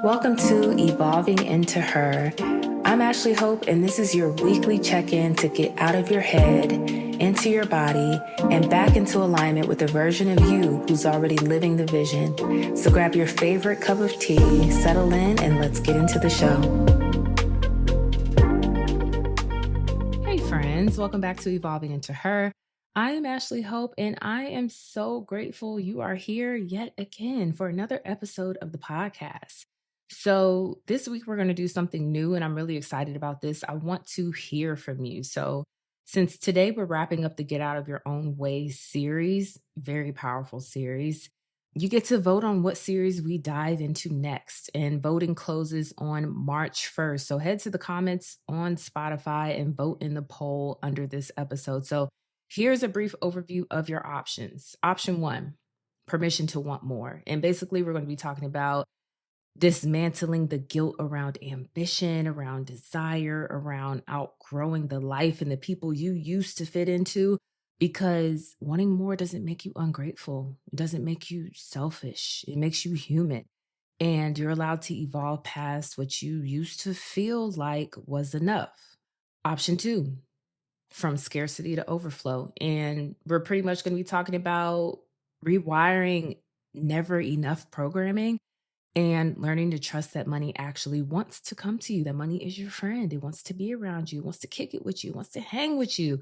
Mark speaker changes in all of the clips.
Speaker 1: Welcome to Evolving Into Her. I'm Ashley Hope, and this is your weekly check-in to get out of your head, into your body, and back into alignment with the version of you who's already living the vision. So grab your favorite cup of tea, settle in, and let's get into the show. Hey friends, welcome back to Evolving Into Her. I am Ashley Hope, and I am so grateful you are here yet again for another episode of the podcast. So this week we're going to do something new, and I'm really excited about this. I want to hear from you. So since today we're wrapping up the Get Out of Your Own Way series, very powerful series, you get to vote on what series we dive into next. And voting closes on March 1st. So head to the comments on Spotify and vote in the poll under this episode. So here's a brief overview of your options. Option 1, permission to want more. And basically we're going to be talking about dismantling the guilt around ambition, around desire, around outgrowing the life and the people you used to fit into, because wanting more doesn't make you ungrateful. It doesn't make you selfish. It makes you human. And you're allowed to evolve past what you used to feel like was enough. Option 2, from scarcity to overflow. And we're pretty much going to be talking about rewiring never enough programming and learning to trust that money actually wants to come to you. That money is your friend. It wants to be around you, wants to kick it with you, wants to hang with you.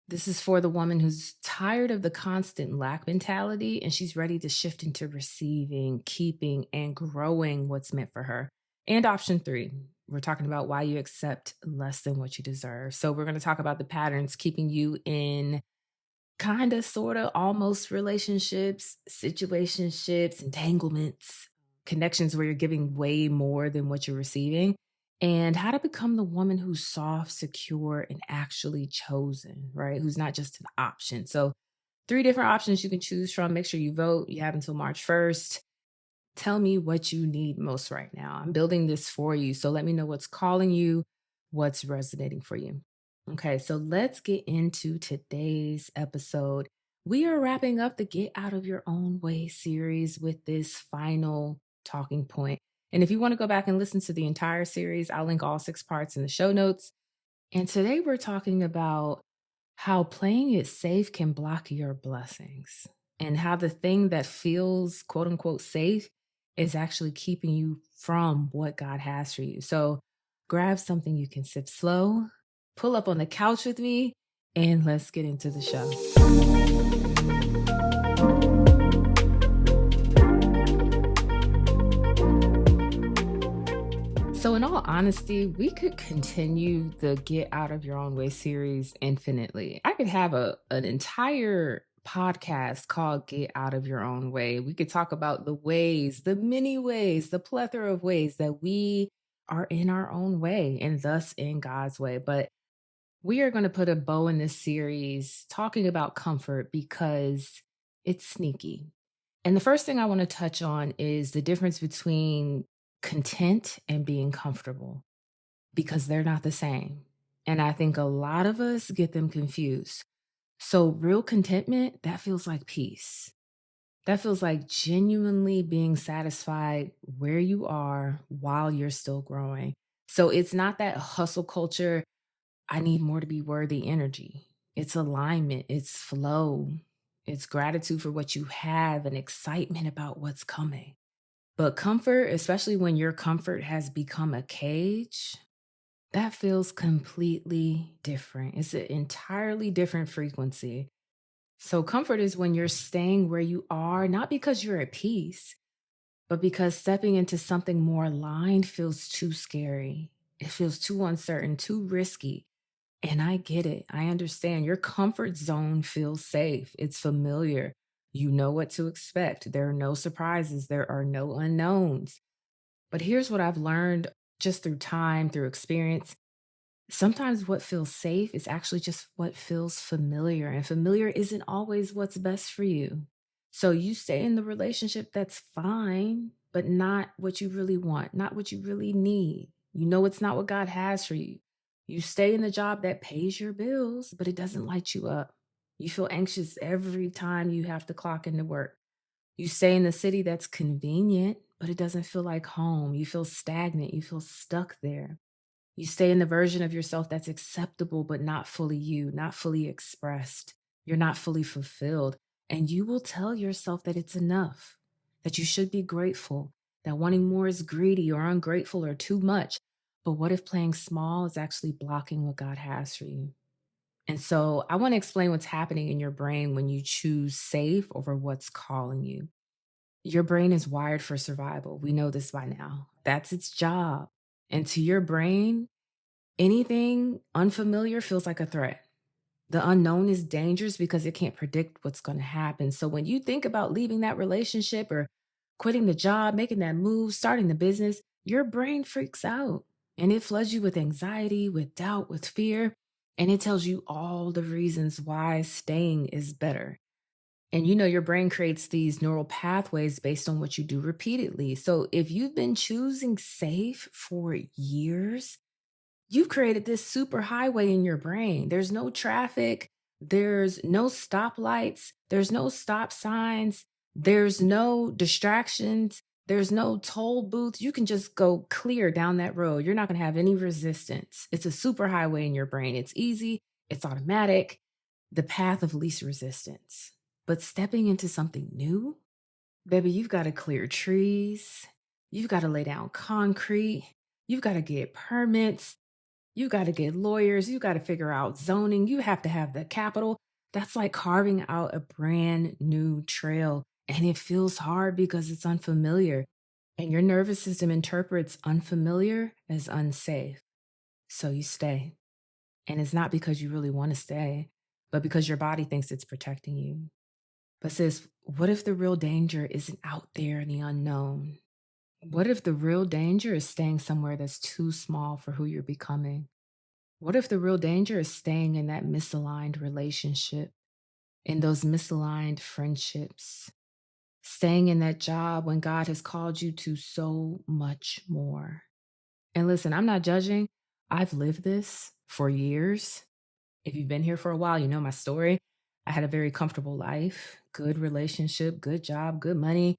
Speaker 1: This is for the woman who's tired of the constant lack mentality, and she's ready to shift into receiving, keeping, and growing what's meant for her. And option 3, we're talking about why you accept less than what you deserve. So we're going to talk about the patterns keeping you in kind of, sort of, almost relationships, situationships, entanglements, connections where you're giving way more than what you're receiving, and how to become the woman who's soft, secure, and actually chosen, right? Who's not just an option. So 3 different options you can choose from. Make sure you vote. You have until March 1st. Tell me what you need most right now. I'm building this for you. So let me know what's calling you, what's resonating for you. Okay, so let's get into today's episode. We are wrapping up the Get Out of Your Own Way series with this final talking point. And if you want to go back and listen to the entire series, I'll link all 6 parts in the show notes. And today we're talking about how playing it safe can block your blessings, and how the thing that feels quote unquote safe is actually keeping you from what God has for you. So grab something you can sip slow, pull up on the couch with me, and let's get into the show. So in all honesty, we could continue the Get Out of Your Own Way series infinitely. I could have an entire podcast called Get Out of Your Own Way. We could talk about the ways, the many ways, the plethora of ways that we are in our own way and thus in God's way. But we are going to put a bow in this series talking about comfort because it's sneaky. And the first thing I want to touch on is the difference between content and being comfortable, because they're not the same. And I think a lot of us get them confused. So real contentment, that feels like peace. That feels like genuinely being satisfied where you are while you're still growing. So it's not that hustle culture, I need more to be worthy energy. It's alignment, it's flow, it's gratitude for what you have and excitement about what's coming. But comfort, especially when your comfort has become a cage, that feels completely different. It's an entirely different frequency. So comfort is when you're staying where you are, not because you're at peace, but because stepping into something more aligned feels too scary. It feels too uncertain, too risky. And I get it. I understand. Your comfort zone feels safe. It's familiar. You know what to expect. There are no surprises. There are no unknowns. But here's what I've learned just through time, through experience. Sometimes what feels safe is actually just what feels familiar. And familiar isn't always what's best for you. So you stay in the relationship, that's fine, but not what you really want, not what you really need. You know it's not what God has for you. You stay in the job that pays your bills, but it doesn't light you up. You feel anxious every time you have to clock into work. You stay in the city that's convenient, but it doesn't feel like home. You feel stagnant. You feel stuck there. You stay in the version of yourself that's acceptable, but not fully you, not fully expressed. You're not fully fulfilled. And you will tell yourself that it's enough, that you should be grateful, that wanting more is greedy or ungrateful or too much. But what if playing small is actually blocking what God has for you? And so I want to explain what's happening in your brain when you choose safe over what's calling you. Your brain is wired for survival. We know this by now. That's its job. And to your brain, anything unfamiliar feels like a threat. The unknown is dangerous because it can't predict what's going to happen. So when you think about leaving that relationship or quitting the job, making that move, starting the business, your brain freaks out and it floods you with anxiety, with doubt, with fear. And it tells you all the reasons why staying is better. And your brain creates these neural pathways based on what you do repeatedly. So if you've been choosing safe for years, you've created this super highway in your brain. There's no traffic, there's no stoplights, there's no stop signs, there's no distractions, there's no toll booths. You can just go clear down that road. You're not going to have any resistance. It's a super highway in your brain. It's easy, it's automatic, the path of least resistance. But stepping into something new, baby, you've got to clear trees, you've got to lay down concrete, you've got to get permits. You got to get lawyers. You got to figure out zoning. You have to have the capital. That's like carving out a brand new trail. And it feels hard because it's unfamiliar. And your nervous system interprets unfamiliar as unsafe. So you stay. And it's not because you really want to stay, but because your body thinks it's protecting you. But sis, what if the real danger isn't out there in the unknown? What if the real danger is staying somewhere that's too small for who you're becoming? What if the real danger is staying in that misaligned relationship, in those misaligned friendships, staying in that job when God has called you to so much more? And listen, I'm not judging. I've lived this for years. If you've been here for a while, you know my story. I had a very comfortable life, good relationship, good job, good money.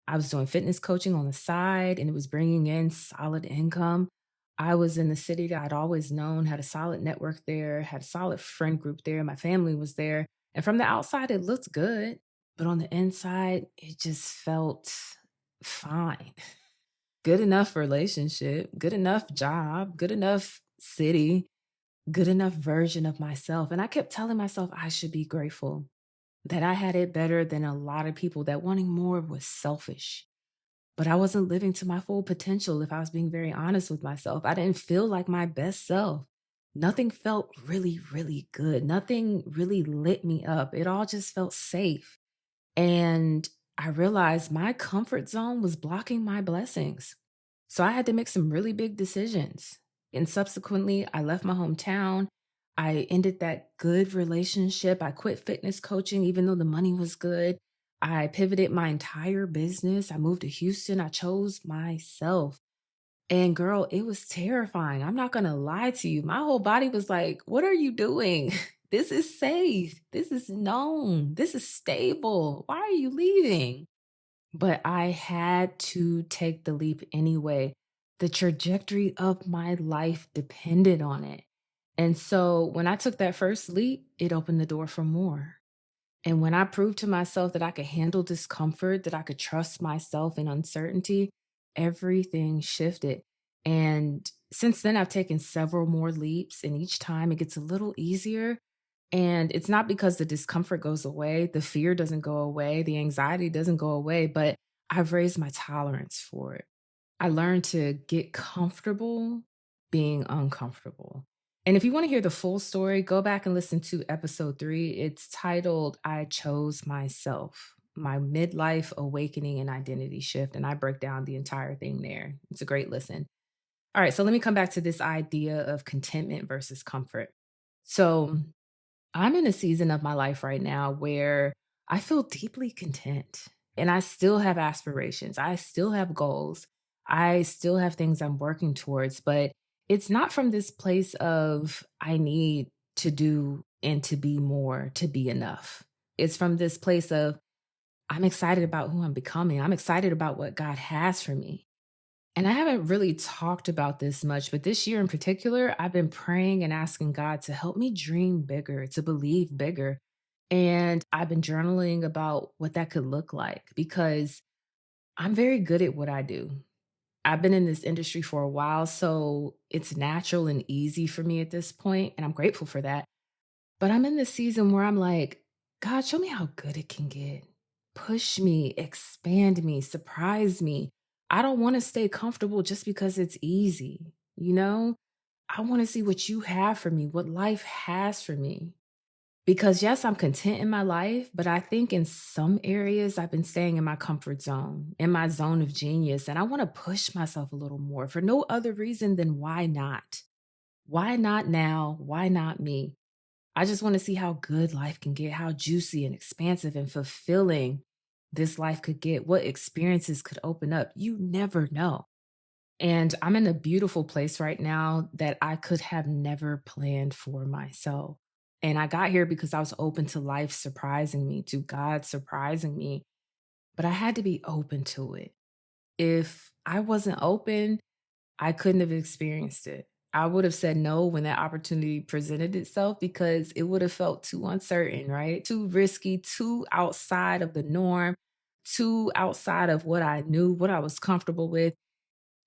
Speaker 1: I was doing fitness coaching on the side and it was bringing in solid income. I was in the city that I'd always known, had a solid network there, had a solid friend group there. My family was there. And from the outside, it looked good. But on the inside, it just felt fine. Good enough relationship, good enough job, good enough city, good enough version of myself. And I kept telling myself I should be grateful that I had it better than a lot of people, that wanting more was selfish. But I wasn't living to my full potential if I was being very honest with myself. I didn't feel like my best self. Nothing felt really, really good. Nothing really lit me up. It all just felt safe. And I realized my comfort zone was blocking my blessings. So I had to make some really big decisions. And subsequently, I left my hometown. I ended that good relationship. I quit fitness coaching, even though the money was good. I pivoted my entire business. I moved to Houston. I chose myself. And girl, it was terrifying. I'm not going to lie to you. My whole body was like, what are you doing? This is safe. This is known. This is stable. Why are you leaving? But I had to take the leap anyway. The trajectory of my life depended on it. And so when I took that first leap, it opened the door for more. And when I proved to myself that I could handle discomfort, that I could trust myself in uncertainty, everything shifted. And since then, I've taken several more leaps, and each time it gets a little easier. And it's not because the discomfort goes away, the fear doesn't go away, the anxiety doesn't go away, but I've raised my tolerance for it. I learned to get comfortable being uncomfortable. And if you want to hear the full story, go back and listen to episode 3. It's titled I Chose Myself, My Midlife Awakening and Identity Shift. And I break down the entire thing there. It's a great listen. All right, so let me come back to this idea of contentment versus comfort. So I'm in a season of my life right now where I feel deeply content and I still have aspirations. I still have goals. I still have things I'm working towards, but it's not from this place of I need to do and to be more to be enough. It's from this place of I'm excited about who I'm becoming. I'm excited about what God has for me. And I haven't really talked about this much, but this year in particular, I've been praying and asking God to help me dream bigger, to believe bigger. And I've been journaling about what that could look like because I'm very good at what I do. I've been in this industry for a while, so it's natural and easy for me at this point, and I'm grateful for that. But I'm in this season where I'm like, God, show me how good it can get. Push me, expand me, surprise me. I don't want to stay comfortable just because it's easy. You know, I want to see what you have for me, what life has for me. Because yes, I'm content in my life, but I think in some areas I've been staying in my comfort zone, in my zone of genius, and I want to push myself a little more for no other reason than why not? Why not now? Why not me? I just want to see how good life can get, how juicy and expansive and fulfilling this life could get, what experiences could open up. You never know. And I'm in a beautiful place right now that I could have never planned for myself. And I got here because I was open to life surprising me, to God surprising me, but I had to be open to it. If I wasn't open, I couldn't have experienced it. I would have said no when that opportunity presented itself because it would have felt too uncertain, right? Too risky, too outside of the norm, too outside of what I knew, what I was comfortable with.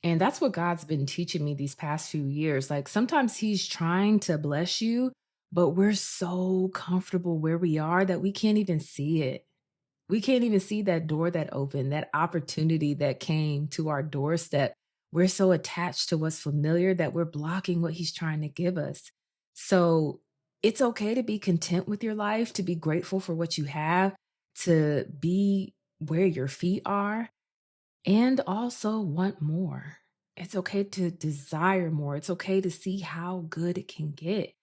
Speaker 1: And that's what God's been teaching me these past few years. Like sometimes He's trying to bless you, but we're so comfortable where we are that we can't even see it. We can't even see that door that opened, that opportunity that came to our doorstep. We're so attached to what's familiar that we're blocking what He's trying to give us. So it's okay to be content with your life, to be grateful for what you have, to be where your feet are and also want more. It's okay to desire more. It's okay to see how good it can get.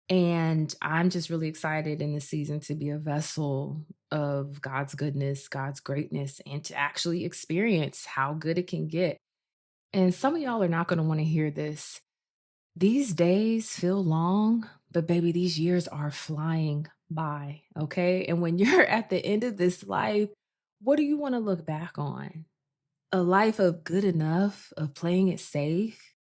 Speaker 1: And I'm just really excited in this season to be a vessel of God's goodness, God's greatness, and to actually experience how good it can get. And some of y'all are not going to want to hear this. These days feel long, but baby, these years are flying by. Okay. And when you're at the end of this life, what do you want to look back on? A life of good enough, of playing it safe,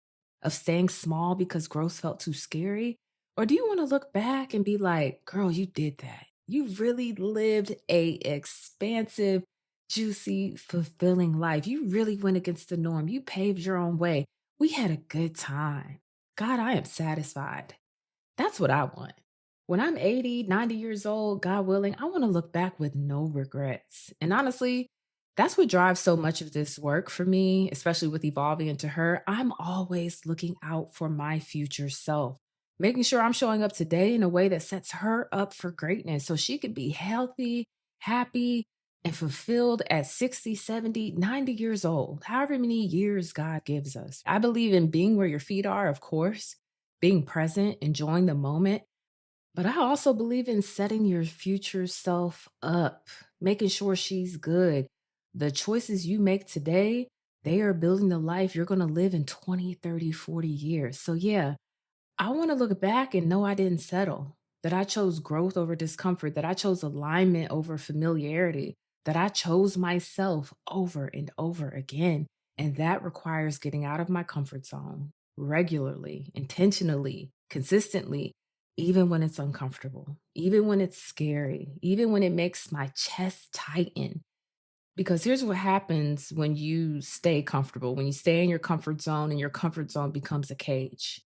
Speaker 1: of staying small because growth felt too scary? Or do you want to look back and be like, girl, you did that. You really lived a expansive, juicy, fulfilling life. You really went against the norm. You paved your own way. We had a good time. God, I am satisfied. That's what I want. When I'm 80, 90 years old, God willing, I want to look back with no regrets. And honestly, that's what drives so much of this work for me, especially with evolving into her. I'm always looking out for my future self, making sure I'm showing up today in a way that sets her up for greatness so she could be healthy, happy, and fulfilled at 60, 70, 90 years old, however many years God gives us. I believe in being where your feet are, of course, being present, enjoying the moment. But I also believe in setting your future self up, making sure she's good. The choices you make today, they are building the life you're going to live in 20, 30, 40 years. So, yeah, I want to look back and know I didn't settle, that I chose growth over discomfort, that I chose alignment over familiarity, that I chose myself over and over again. And that requires getting out of my comfort zone regularly, intentionally, consistently, even when it's uncomfortable, even when it's scary, even when it makes my chest tighten. Because here's what happens when you stay comfortable, when you stay in your comfort zone and your comfort zone becomes a cage,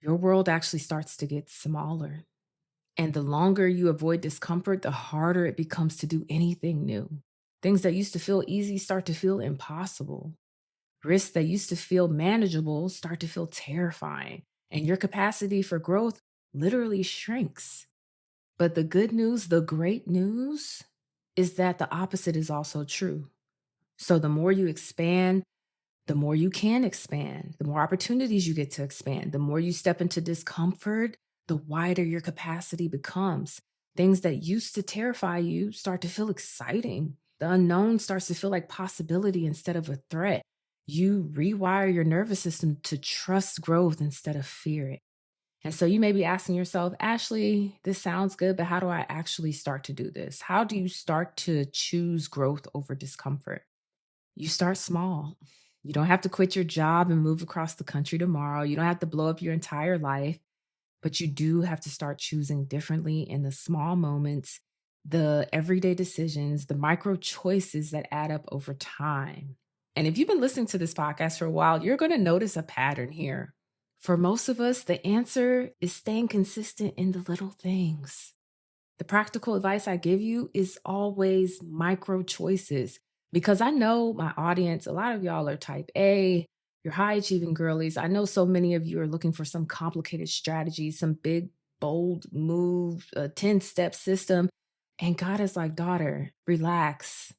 Speaker 1: your world actually starts to get smaller. And the longer you avoid discomfort, the harder it becomes to do anything new. Things that used to feel easy start to feel impossible. Risks that used to feel manageable start to feel terrifying. And your capacity for growth literally shrinks. But the good news, the great news, is that the opposite is also true. So the more you expand, the more you can expand, the more opportunities you get to expand, the more you step into discomfort, the wider your capacity becomes. Things that used to terrify you start to feel exciting. The unknown starts to feel like possibility instead of a threat. You rewire your nervous system to trust growth instead of fear it. And so you may be asking yourself, Ashley, this sounds good, but how do I actually start to do this? How do you start to choose growth over discomfort? You start small. You don't have to quit your job and move across the country tomorrow. You don't have to blow up your entire life, but you do have to start choosing differently in the small moments, the everyday decisions, the micro choices that add up over time. And if you've been listening to this podcast for a while, you're going to notice a pattern here. For most of us, the answer is staying consistent in the little things. The practical advice I give you is always micro choices because I know my audience, a lot of y'all are type A, you're high achieving girlies. I know so many of you are looking for some complicated strategy, some big, bold move, a 10-step system. And God is like, daughter, relax.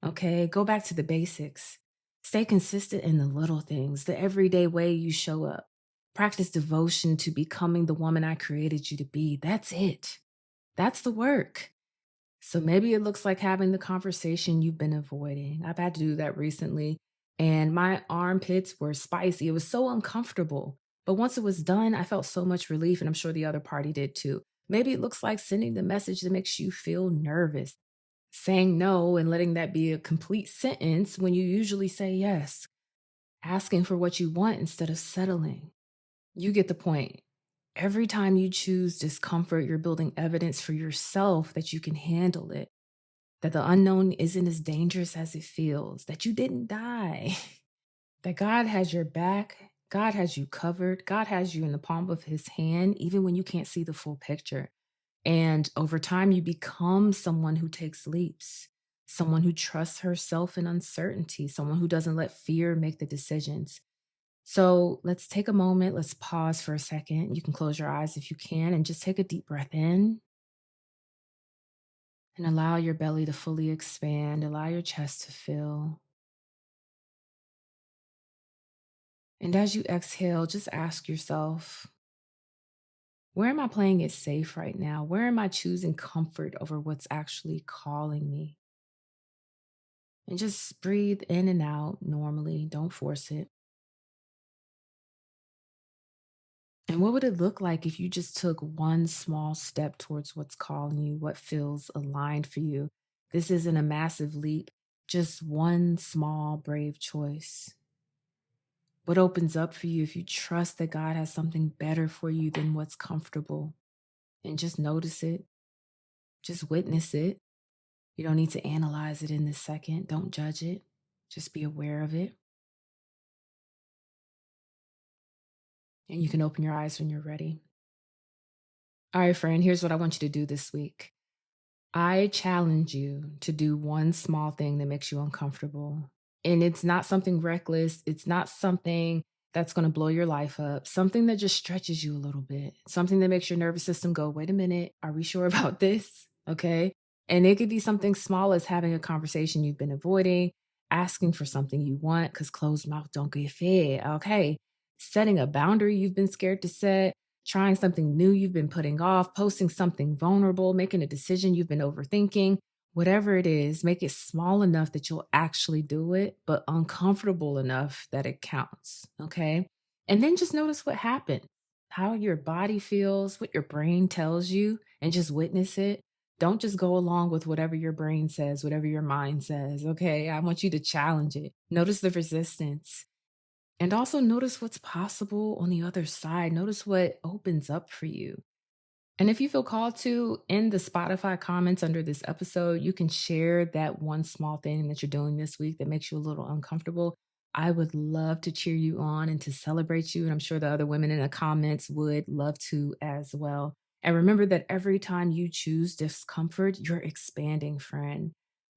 Speaker 1: Okay. Go back to the basics. Stay consistent in the little things, the everyday way you show up. Practice devotion to becoming the woman I created you to be. That's it. That's the work. So maybe it looks like having the conversation you've been avoiding. I've had to do that recently, and my armpits were spicy. It was so uncomfortable. But once it was done, I felt so much relief, and I'm sure the other party did too. Maybe it looks like sending the message that makes you feel nervous, saying no and letting that be a complete sentence when you usually say yes, asking for what you want instead of settling. You get the point. Every time you choose discomfort, you're building evidence for yourself that you can handle it, that the unknown isn't as dangerous as it feels, that you didn't die, that God has your back, God has you covered, God has you in the palm of his hand, even when you can't see the full picture. And over time, you become someone who takes leaps, someone who trusts herself in uncertainty, someone who doesn't let fear make the decisions. So let's take a moment. Let's pause for a second. You can close your eyes if you can and just take a deep breath in and allow your belly to fully expand. Allow your chest to fill. And as you exhale, just ask yourself, where am I playing it safe right now? Where am I choosing comfort over what's actually calling me? And just breathe in and out normally. Don't force it. And what would it look like if you just took one small step towards what's calling you, what feels aligned for you? This isn't a massive leap, just one small, brave choice. What opens up for you if you trust that God has something better for you than what's comfortable? And just notice it, just witness it. You don't need to analyze it in this second. Don't judge it, just be aware of it. And you can open your eyes when you're ready. All right, friend, here's what I want you to do this week. I challenge you to do one small thing that makes you uncomfortable. And it's not something reckless. It's not something that's going to blow your life up. Something that just stretches you a little bit. Something that makes your nervous system go, wait a minute, are we sure about this? Okay. And it could be something small as having a conversation you've been avoiding, asking for something you want because closed mouth don't get fed. Okay. Setting a boundary you've been scared to set, trying something new you've been putting off, posting something vulnerable, making a decision you've been overthinking. Whatever it is, make it small enough that you'll actually do it, but uncomfortable enough that it counts. Okay. And then just notice what happened, how your body feels, what your brain tells you, and just witness it. Don't just go along with whatever your brain says, whatever your mind says. Okay. I want you to challenge it. Notice the resistance. And also notice what's possible on the other side. Notice what opens up for you. And if you feel called to, in the Spotify comments under this episode, you can share that one small thing that you're doing this week that makes you a little uncomfortable. I would love to cheer you on and to celebrate you. And I'm sure the other women in the comments would love to as well. And remember that every time you choose discomfort, you're expanding, friend.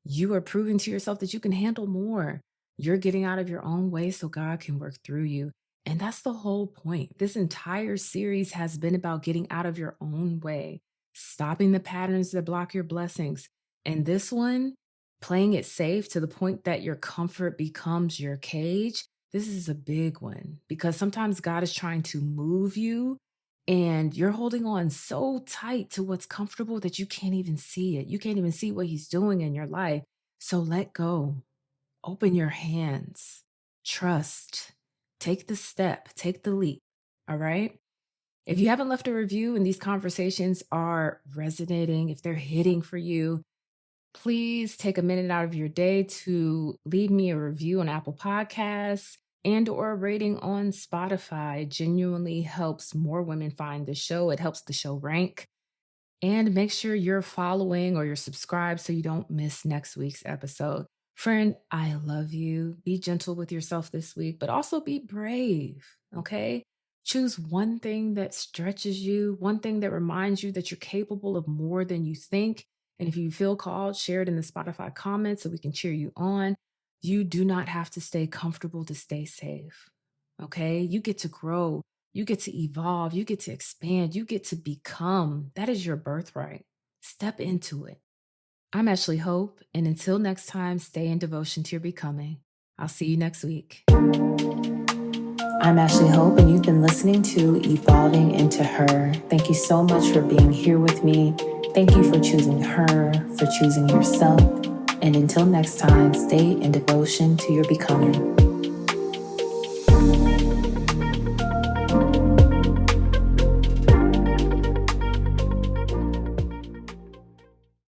Speaker 1: You are proving to yourself that you can handle more. You're getting out of your own way so God can work through you. And that's the whole point. This entire series has been about getting out of your own way, stopping the patterns that block your blessings. And this one, playing it safe to the point that your comfort becomes your cage. This is a big one because sometimes God is trying to move you and you're holding on so tight to what's comfortable that you can't even see it. You can't even see what he's doing in your life. So let go. Open your hands, trust, take the step, take the leap. All right. If you haven't left a review and these conversations are resonating, if they're hitting for you, please take a minute out of your day to leave me a review on Apple Podcasts and or a rating on Spotify. It genuinely helps more women find the show. It helps the show rank. And make sure you're following or you're subscribed so you don't miss next week's episode. Friend, I love you. Be gentle with yourself this week, but also be brave, okay? Choose one thing that stretches you, one thing that reminds you that you're capable of more than you think. And if you feel called, share it in the Spotify comments so we can cheer you on. You do not have to stay comfortable to stay safe, okay? You get to grow. You get to evolve. You get to expand. You get to become. That is your birthright. Step into it. I'm Ashley Hope, and until next time, stay in devotion to your becoming. I'll see you next week. I'm Ashley Hope, and you've been listening to Evolving into Her. Thank you so much for being here with me. Thank you for choosing her, for choosing yourself. And until next time, stay in devotion to your becoming.